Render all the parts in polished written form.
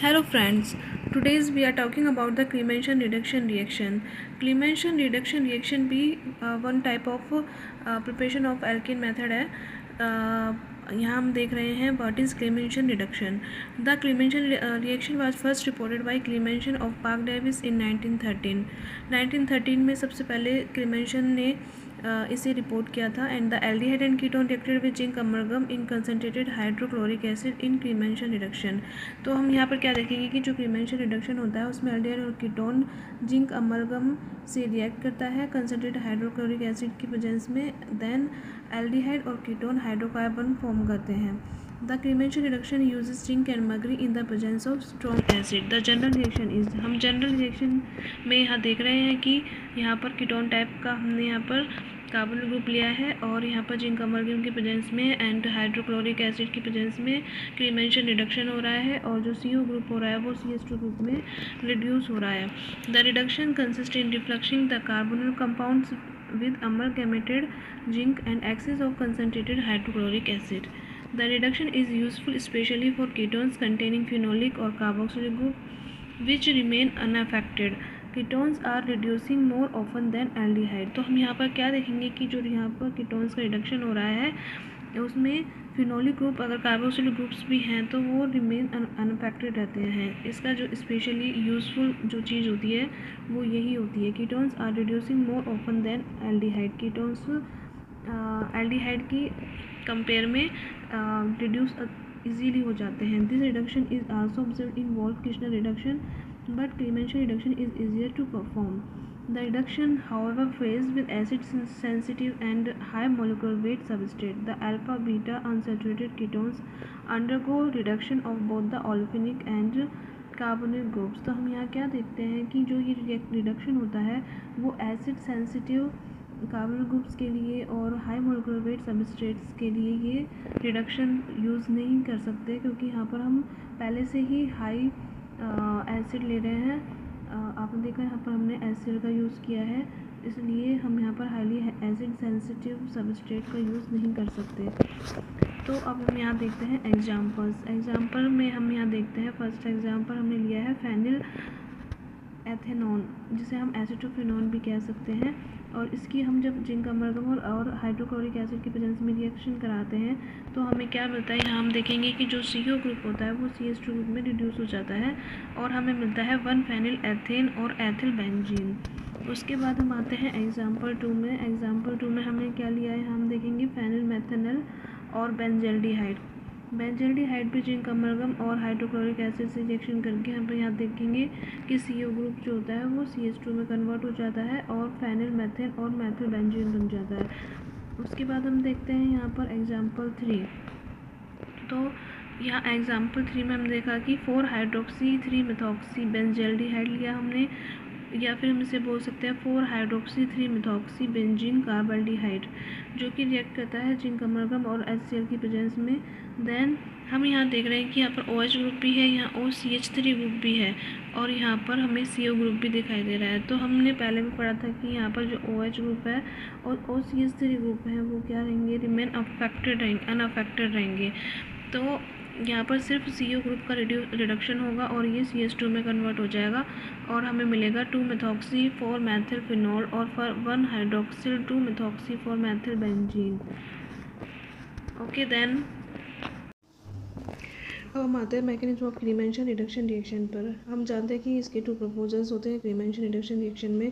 Hello friends, today's we are talking about the Clemmensen reduction reaction. Clemmensen reduction reaction भी one type of preparation of alkene method है. यहाँ हम देख रहे हैं what is Clemmensen reduction. The Clemmensen reaction was first reported by Clemmensen of Park Davis in 1913. 1913 में सबसे पहले Clemmensen ने इसे रिपोर्ट किया था. And the aldehyde and ketone reacted with zinc amalgam in concentrated hydrochloric acid in Clemmensen reduction. तो हम यहाँ पर क्या देखेंगे कि जो क्लीमेंशन रिडक्शन होता है उसमें एल्डिहाइड और कीटोन जिंक अमरगम से रिएक्ट करता है कंसनट्रेटेड हाइड्रोक्लोरिक एसिड की प्रेजेंस में. देन एल्डिहाइड और कीटोन हाइड्रोकार्बन फॉर्म करते हैं. The क्लीमेंशन reduction uses zinc and mercury in the presence of strong acid. The general reaction is, हम जनरल रिएक्शन में यहाँ देख रहे हैं कि यहाँ पर कीटोन टाइप का हमने यहाँ पर कार्बोनिल ग्रुप लिया है और यहाँ पर जिंक अमरगम की प्रेजेंस में एंड हाइड्रोक्लोरिक एसिड की प्रेजेंस में क्लीमेंशन रिडक्शन हो रहा है और जो CO ग्रुप हो रहा है वो CH2 ग्रुप में रिड्यूस हो रहा है. The reduction consist in refluxing the carbonyl compounds with amalgamated zinc and excess of concentrated hydrochloric acid. The reduction is useful especially for ketones containing phenolic or carboxylic group which remain unaffected. Ketones are reducing more often than aldehyde. तो हम यहाँ पर क्या देखेंगे कि जो यहाँ पर कीटोन्स का रिडक्शन हो रहा है उसमें फिनोलिक ग्रुप अगर कार्बोक्सिलिक ग्रुप्स भी हैं तो वो रिमेन अनअफेक्टेड रहते हैं. इसका जो स्पेशली यूजफुल जो चीज़ होती है वो यही होती है. Ketones are reducing more often than aldehyde. Ketones aldehyde की कंपेयर में रिड्यूस इजीली हो जाते हैं. This reduction is also observed in Wolff Kishner reduction but Clemmensen reduction is easier to perform. The reduction, however, fails with acid-sensitive and high molecular weight substrate. The alpha beta unsaturated ketones undergo reduction of both the olefinic and carbonyl groups. तो हम यहाँ क्या देखते हैं कि जो ये reduction होता है वो एसिड सेंसिटिव कार्बोनिल ग्रुप्स के लिए और हाई मोलिकुलर वेट सबस्ट्रेट्स के लिए ये रिडक्शन यूज़ नहीं कर सकते क्योंकि यहाँ पर हम पहले से ही हाई एसिड ले रहे हैं. आपने देखा यहाँ पर हमने एसिड का यूज़ किया है इसलिए हम यहाँ पर हाईली एसिड सेंसिटिव सबस्ट्रेट का यूज़ नहीं कर सकते. तो अब हम यहाँ देखते हैं एग्जांपल्स. एग्जांपल में हम यहाँ देखते हैं फर्स्ट एग्जांपल हमने लिया है फेनिल एथेनॉन जिसे हम एसिटोफेनॉन भी कह सकते हैं. और इसकी हम जब जिंक अमरगम और हाइड्रोक्लोरिक एसिड की प्रेजेंस में रिएक्शन कराते हैं तो हमें क्या मिलता है. यहाँ हम देखेंगे कि जो CO ग्रुप होता है वो CH2 ग्रुप में रिड्यूस हो जाता है और हमें मिलता है 1 फेनिल एथेन और एथिल बेंजीन. उसके बाद हम आते हैं एग्जाम्पल 2 में. एग्जाम्पल 2 में हमने क्या लिया है हम देखेंगे फेनिल मेथेनल और बेंजल्डिहाइड. बेंजल्डिहाइड भी जिंक अमरगम और हाइड्रोक्लोरिक एसिड से रिएक्शन करके हम यहाँ देखेंगे कि CO ग्रुप जो होता है वो CH2 में कन्वर्ट हो जाता है और फेनिल मेथेन और मेथिल बेंजीन बन जाता है. उसके बाद हम देखते हैं यहाँ पर एग्जाम्पल 3. तो यहाँ एग्जाम्पल 3 में हम देखा कि 4 हाइड्रोक्सी 3 मेथॉक्सी बेंजल्डिहाइड लिया हमने या फिर हम इसे बोल सकते हैं 4 हाइड्रोक्सी 3 मेथॉक्सी बेंजीन कार्बाल्डिहाइड जो कि रिएक्ट करता है जिंक अमरगम और HCl की प्रेजेंस में. देन हम यहाँ देख रहे हैं कि यहाँ पर OH ग्रुप भी है, यहाँ OCH3 ग्रुप भी है और यहाँ पर हमें CO ग्रुप भी दिखाई दे रहा है. तो हमने पहले भी पढ़ा था कि यहाँ पर जो OH ग्रुप है और OCH3 ग्रुप है वो क्या रहेंगे रिमेन अनअफेक्टेड रहेंगे. तो यहाँ पर सिर्फ CO ग्रुप का रिडक्शन होगा और ये CH2 में कन्वर्ट हो जाएगा और हमें मिलेगा 2 मेथॉक्सी 4 मैथिल फिनोल और 1 hydroxyl 2 methoxy 4 methyl benzene. Okay then अब हम आते हैं mechanism of Clemmensen reduction reaction पर. हम जानते हैं कि इसके 2 प्रपोजल्स होते हैं क्लीमेंशन रिडक्शन रिएक्शन में.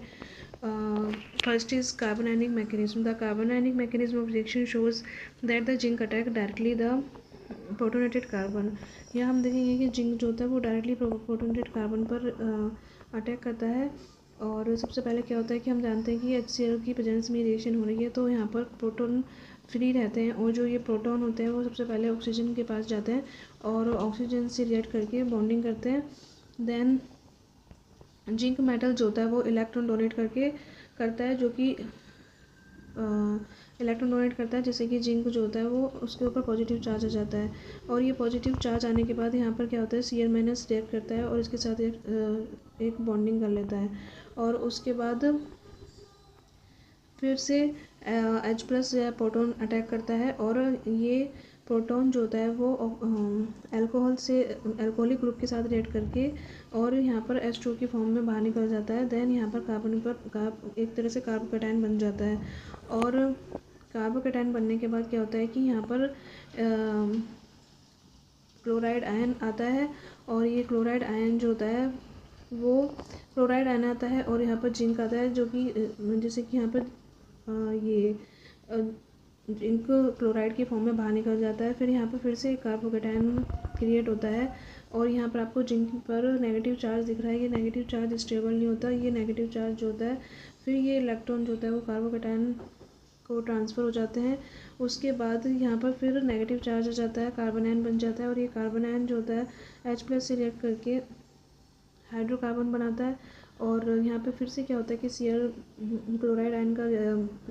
First is carbanionic mechanism. The carbanionic mechanism of reaction shows that the zinc attack directly the protonated carbon. यहाँ हम देखेंगे कि जिंक जो होता है वो डायरेक्टली प्रोटोनेटेड कार्बन पर अटैक करता है. और सबसे पहले क्या होता है कि हम जानते हैं कि HCl की प्रेजेंस में रिएक्शन हो रही है तो यहाँ पर प्रोटॉन फ्री रहते हैं और जो ये प्रोटॉन होते हैं वो सबसे पहले ऑक्सीजन के पास जाते हैं और ऑक्सीजन से रिएक्ट करके बॉन्डिंग करते हैं. देन जिंक मेटल जो होता है वो इलेक्ट्रॉन डोनेट करता है जो कि इलेक्ट्रॉन डोनेट करता है जैसे कि जिंक जो होता है वो उसके ऊपर पॉजिटिव चार्ज आ जाता है और ये पॉजिटिव चार्ज आने के बाद यहाँ पर क्या होता है Cl- रिएक्ट करता है और इसके साथ एक बॉन्डिंग कर लेता है और उसके बाद फिर से H+ या प्रोटॉन अटैक करता है और ये प्रोटॉन जो होता है वो अल्कोहल से अल्कोहलिक ग्रुप के साथ रिएक्ट करके और यहाँ पर H2 की फॉर्म में बाहर निकल जाता है। देन यहाँ पर एक तरह से कार्बोकैटायन बन जाता है। और कार्बोकैटायन बनने के बाद क्या होता है कि यहाँ पर क्लोराइड आयन आता है और ये क्लोराइड आयन जो होता है वो क्लोराइड आयन आता है और यहाँ पर जिंक आता है, जो कि जैसे कि यहाँ पर ये जिंक क्लोराइड की फॉर्म में बाहर निकल जाता है। फिर यहाँ पर फिर से कार्बोकैटायन क्रिएट होता है और यहाँ पर आपको जिंक पर नेगेटिव चार्ज दिख रहा है। ये नेगेटिव चार्ज स्टेबल नहीं होता, ये नेगेटिव चार्ज जो होता है फिर ये इलेक्ट्रॉन जो होता है वो कार्बोकैटायन को ट्रांसफ़र हो जाते हैं। उसके बाद यहाँ पर फिर नेगेटिव चार्ज आ जाता है, कार्बन आयन बन जाता है और ये कार्बन आयन जो होता है H+ से रिएक्ट करके हाइड्रोकार्बन बनाता है। और यहाँ पे फिर से क्या होता है कि Cl क्लोराइड आयन का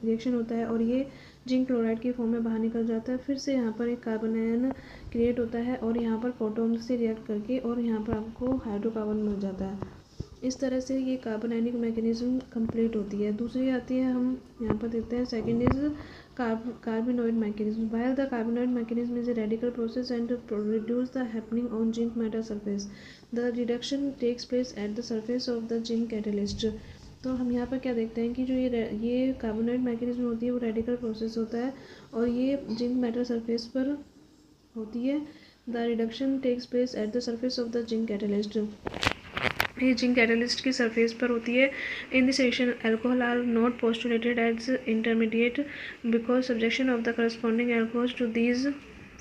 रिएक्शन होता है और ये जिंक क्लोराइड की फॉर्म में बाहर निकल जाता है। फिर से यहाँ पर एक कार्बन आयन क्रिएट होता है और यहाँ पर प्रोटॉन से रिएक्ट करके और यहाँ पर आपको हाइड्रोकार्बन मिल जाता है। इस तरह से ये कार्बोनाइनिक मैकेनिज्म कंप्लीट होती है। दूसरी आती है, हम यहाँ पर देखते हैं, second is carbenoid mechanism. While the carbenoid mechanism is a radical process and reduce the happening on zinc metal surface, the reduction takes place at the surface of the zinc catalyst. तो हम यहाँ पर क्या देखते हैं कि जो ये कार्बोनाइड मैकेनिज्म होती है वो रेडिकल प्रोसेस होता है और ये जिंक मेटल सरफेस पर होती है। The reduction takes place at the surface of the zinc catalyst. ये जिंक कैटलिस्ट की सरफेस पर होती है। In this reaction alcohol are not postulated as intermediate because subjection of the corresponding alcohols to these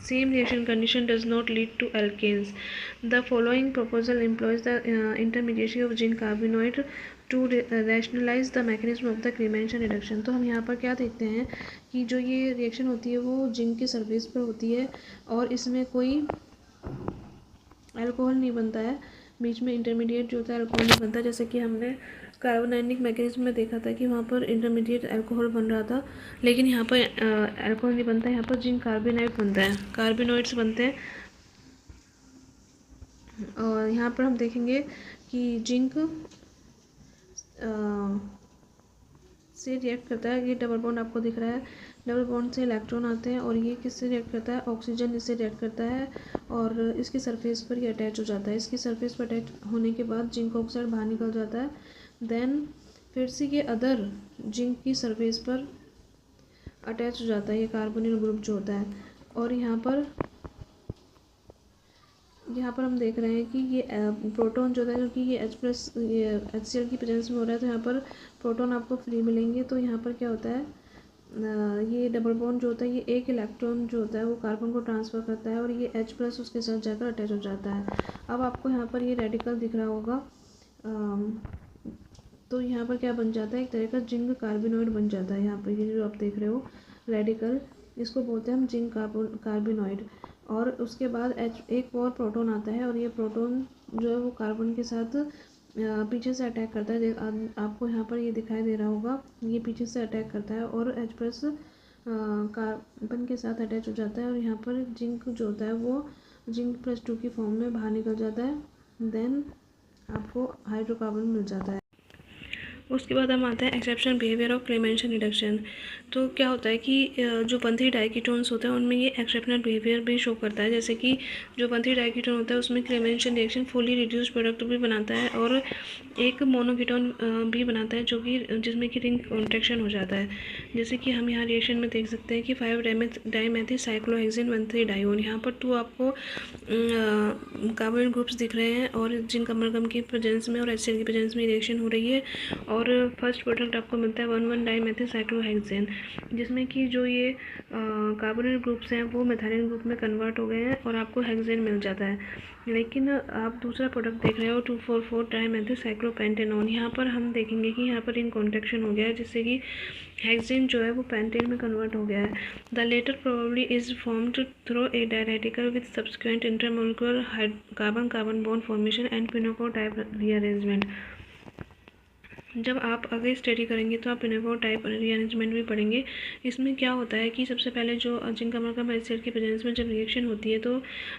same reaction condition does not lead to alkanes. The following proposal employs the intermediation of zinc carbenoid to rationalize the mechanism of the Clemenson reduction. तो हम यहाँ पर क्या देखते हैं कि जो ये रिएक्शन होती है वो जिंक की सरफेस पर होती है और इसमें कोई अल्कोहल नहीं बनता है, बीच में इंटरमीडिएट जो होता है अल्कोहल नहीं बनता। जैसे कि हमने कार्बोनाइनिक मैकेनिज्म में देखा था कि वहाँ पर इंटरमीडिएट अल्कोहल बन रहा था, लेकिन यहाँ पर अल्कोहल नहीं बनता है, यहाँ पर जिंक कार्बोनाइड बनता है, कार्बोनॉइड्स बनते हैं। और यहाँ पर हम देखेंगे कि जिंक से रिएक्ट करता है। ये डबल बॉन्ड आपको दिख रहा है, डबल बॉन्ड से इलेक्ट्रॉन आते हैं और ये किससे रिएक्ट करता है, ऑक्सीजन इससे रिएक्ट करता है और इसकी सरफेस पर ये अटैच हो जाता है। इसकी सरफेस पर अटैच होने के बाद जिंक ऑक्साइड बाहर निकल जाता है। देन फिर से ये अदर जिंक की सरफेस पर अटैच हो जाता है, ये कार्बोनिल ग्रुप जो होता है। और यहाँ पर हम देख रहे हैं कि ये प्रोटॉन जो है, क्योंकि ये ये HCl की प्रेजेंस में हो रहा है तो यहाँ पर प्रोटॉन आपको फ्री मिलेंगे। तो यहाँ पर क्या होता है, ये डबल बॉन्ड जो होता है ये एक इलेक्ट्रॉन जो होता है वो कार्बन को ट्रांसफ़र करता है और ये H+ उसके साथ जाकर अटैच हो जाता है। अब आपको यहाँ पर ये रेडिकल दिख रहा होगा, तो यहाँ पर क्या बन जाता है, एक तरह का जिंक कार्बिनॉइड बन जाता है। यहाँ पर ये जो आप देख रहे हो रेडिकल, इसको बोलते हैं हम जिंक कार्बिनॉइड। और उसके बाद एक और प्रोटॉन आता है और ये प्रोटॉन जो है वो कार्बन के साथ पीछे से अटैक करता है। आपको यहाँ पर ये दिखाई दे रहा होगा, ये पीछे से अटैक करता है और H+ कार्बन के साथ अटैच हो जाता है और यहाँ पर जिंक जो होता है वो जिंक+2 की फॉर्म में बाहर निकल जाता है। देन आपको हाइड्रोकार्बन मिल जाता है। उसके बाद हम आते हैं exceptional behaviour of Clemmensen reduction. तो क्या होता है कि जो 1,3 डाइकीटोन्स होते हैं उनमें ये एक्सेप्शनल बिहेवियर भी शो करता है। जैसे कि जो 1,3 डाइकीटोन होता है उसमें Clemmensen reaction fully reduced product भी बनाता है और एक मोनोकीटोन भी बनाता है, जो कि जिसमें कि रिंग कॉन्ट्रैक्शन हो जाता है। जैसे कि हम यहाँ रिएक्शन में देख सकते हैं कि 5 डाइमेथिसाइक्लोहेक्सेन 1,3 डायोन, यहाँ पर 2 आपको कार्बोनिल ग्रुप्स दिख रहे हैं और जिंक अमरगम की प्रेजेंस में और HCl की प्रेजेंस में रिएक्शन हो रही है। और फर्स्ट प्रोडक्ट आपको मिलता है 1,1 डाइमेथिसाइक्लोहेक्सेन, जिसमें कि जो ये कार्बोनिल ग्रुप्स हैं वो मेथाइलिन ग्रुप में कन्वर्ट हो गए हैं और आपको हेक्सेन मिल जाता है। लेकिन आप दूसरा प्रोडक्ट देख रहे हो 2,4,4 डाइमेथिसाइक्लोपेंटेनॉन, यहाँ पर हम देखेंगे कि यहाँ पर रिंग कॉन्ट्रैक्शन हो गया है, जिससे कि हेक्सेन जो है वो पेंटेन में कन्वर्ट हो गया है। The latter probably is formed through a diradical with subsequent intermolecular carbon carbon bond formation and pinacol type rearrangement. जब आप आगे स्टडी करेंगे तो आप पिनोको टाइप रीअरेंजमेंट भी पढ़ेंगे। इसमें क्या होता है कि सबसे पहले जो जिंक अमरगम HCl की प्रेजेंस में जब रिएक्शन होती है तो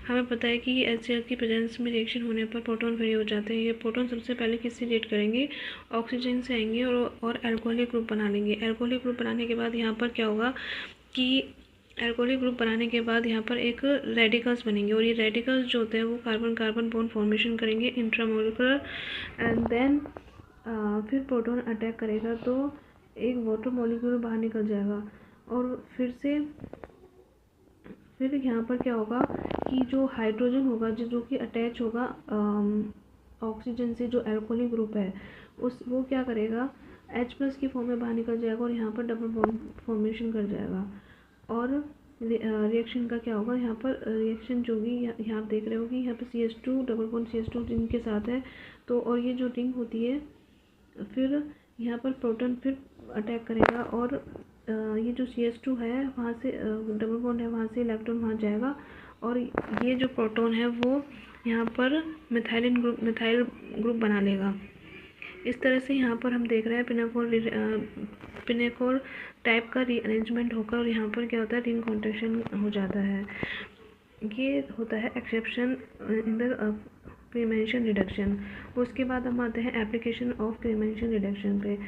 हमें पता है कि HCl की प्रेजेंस में रिएक्शन होने पर प्रोटॉन फ्री हो जाते हैं। ये प्रोटॉन सबसे पहले किससे रिएक्ट करेंगे, ऑक्सीजन से आएंगे और अल्कोहलिक ग्रुप बना लेंगे। अल्कोहलिक ग्रुप बनाने के बाद यहाँ पर क्या होगा कि एल्कोहलिक ग्रुप बनाने के बाद यहाँ पर एक रेडिकल्स बनेंगे और ये रेडिकल्स जो होते हैं वो कार्बन कार्बन बॉन्ड फॉर्मेशन करेंगे इंट्रामोलिकुलर एंड देन फिर प्रोटॉन अटैक करेगा तो एक वाटर मॉलिक्यूल बाहर निकल जाएगा और फिर यहाँ पर क्या होगा कि जो हाइड्रोजन होगा जो कि अटैच होगा ऑक्सीजन से, जो एल्कोहलिक ग्रुप है वो क्या करेगा, H+ की फॉर्म में बाहर निकल जाएगा और यहाँ पर डबल बॉन्ड फॉर्मेशन कर जाएगा। और रिएक्शन का क्या होगा, यहाँ पर रिएक्शन जो भी यहाँ आप देख रहे हो कि यहाँ पर CH2 double bond CH2 ring के साथ है, तो और ये जो रिंग होती है फिर यहाँ पर प्रोटॉन फिर अटैक करेगा और ये जो CH2 है वहाँ से डबल बॉन्ड है, वहाँ से इलेक्ट्रॉन वहाँ जाएगा और ये जो प्रोटॉन है वो यहाँ पर मिथाइल ग्रुप बना लेगा। इस तरह से यहाँ पर हम देख रहे हैं पिनेकोर टाइप का रीअरेंजमेंट होकर और यहाँ पर क्या होता है, रिंग कॉन्ट्रैक्शन हो जाता है। ये होता है एक्सेप्शन इन द क्रीमेंशन रिडक्शन। उसके बाद हम आते हैं एप्लीकेशन ऑफ क्रीमेंशन रिडक्शन पे।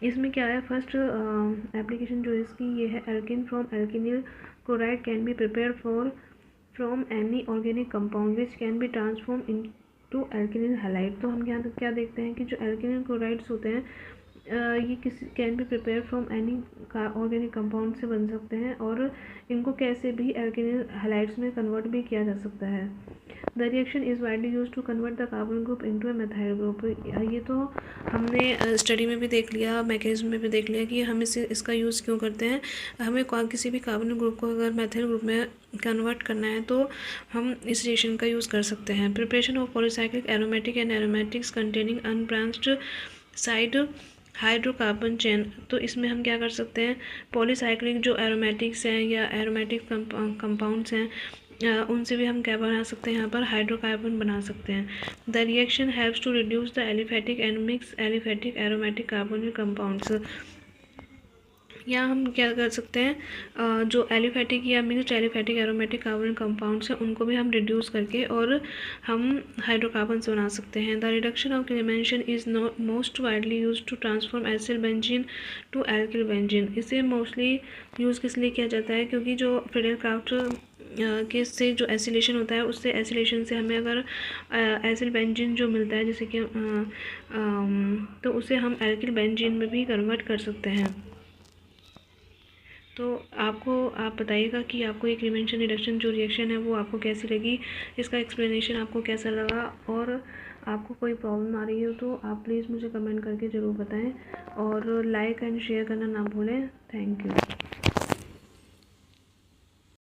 इसमें क्या है, फर्स्ट एप्लीकेशन जो इसकी ये है, alkene from alkenyl chloride can be prepare from any organic compound which can be transform into alkenyl halide. तो हम यहाँ क्या देखते हैं कि जो एल्किनिल क्लोराइड्स होते हैं ये किसी can be prepare from any organic compound से बन सकते हैं और इनको कैसे भी एल्किनिल हैलाइड्स में कन्वर्ट भी किया जा सकता है। The reaction is widely use to convert the carbon group into a methyl group. ये तो हमने स्टडी में भी देख लिया, मैकेनिज्म में भी देख लिया कि हम इसका यूज़ क्यों करते हैं। हमें किसी भी कार्बन ग्रुप को अगर मेथाइल ग्रुप में कन्वर्ट करना है तो हम इस रिएक्शन का यूज़ कर सकते हैं। Preparation of polycyclic aromatic and aromatics containing unbranched side hydrocarbon chain. तो इसमें हम क्या कर सकते हैं, पॉलीसाइक्लिक जो एरोमेटिक्स हैं या एरोमेटिक कंपाउंड्स हैं उनसे भी हम क्या बना सकते हैं, यहाँ पर हाइड्रोकार्बन बना सकते हैं। The reaction helps to reduce the aliphatic and mix aliphatic aromatic carbonyl compounds. यहाँ हम क्या कर सकते हैं, जो एलिफेटिक या mixed aliphatic aromatic carbon compounds हैं उनको भी हम रिड्यूस करके और हम हाइड्रोकार्बन्स बना सकते हैं। The reduction of Clemmensen is most widely use to transform acyl benzene to alkyl benzene. इसे मोस्टली यूज़ किस लिए किया जाता है, क्योंकि जो फ्रीडल क्राफ्ट के से जो एसिलेशन होता है उससे एसिलेशन से हमें अगर एसिल बेंजीन जो मिलता है जैसे कि तो उसे हम एल्किल बेंजीन में भी कन्वर्ट कर सकते हैं। तो आप बताइएगा कि आपको ये क्रीमेंशन रिडक्शन जो रिएक्शन है वो आपको कैसी लगी, इसका एक्सप्लेनेशन आपको कैसा लगा, और आपको कोई प्रॉब्लम आ रही हो तो आप प्लीज़ मुझे कमेंट करके ज़रूर बताएं और लाइक एंड शेयर करना ना भूलें। Thank you.